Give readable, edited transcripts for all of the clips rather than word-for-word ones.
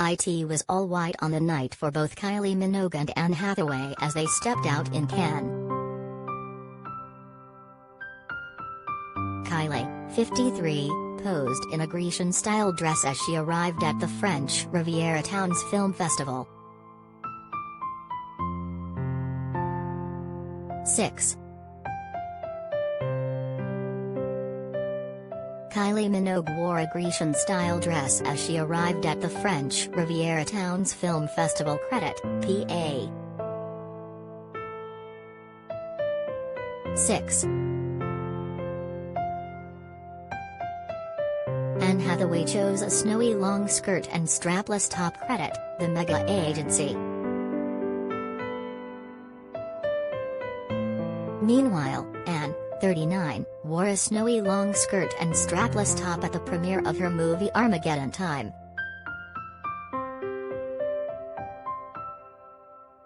It was all white on the night for both Kylie Minogue and Anne Hathaway as they stepped out in Cannes. Kylie, 53, posed in a Grecian-style dress as she arrived at the French Riviera town's film festival. 6. Kylie Minogue wore a Grecian-style dress as she arrived at the French Riviera town's film festivalCredit, PA. 6. Anne Hathaway chose a snowy long skirt and strapless topCredit, the mega agency. Meanwhile, Anne, 39, wore a snowy long skirt and strapless top at the premiere of her movie Armageddon Time.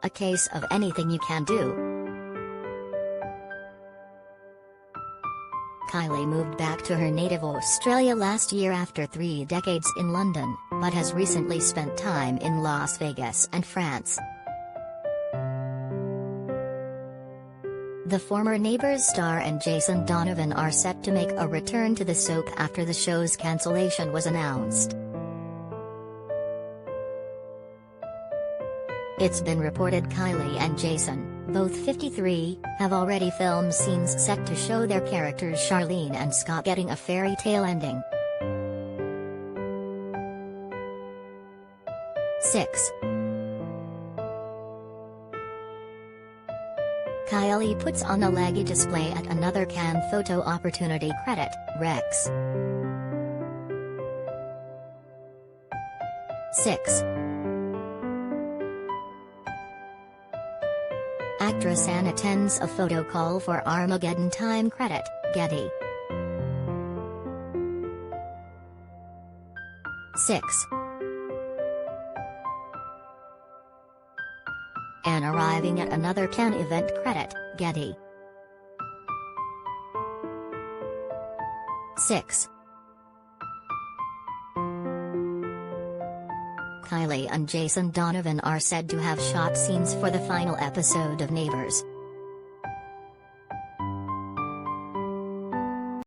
A case of anything you can do. Kylie moved back to her native Australia last year after 3 decades in London, but has recently spent time in Las Vegas and France. The former Neighbours star and Jason Donovan are set to make a return to the soap after the show's cancellation was announced. It's been reported Kylie and Jason, both 53, have already filmed scenes set to show their characters Charlene and Scott getting a fairy tale ending. 6. Kylie puts on a leggy display at another Cannes photo opportunity credit, Rex. 6. Actress Anne attends a photo call for Armageddon Time credit, Getty. 6. Anne arriving at another Cannes event credit, Getty. 6. Kylie and Jason Donovan are said to have shot scenes for the final episode of Neighbours.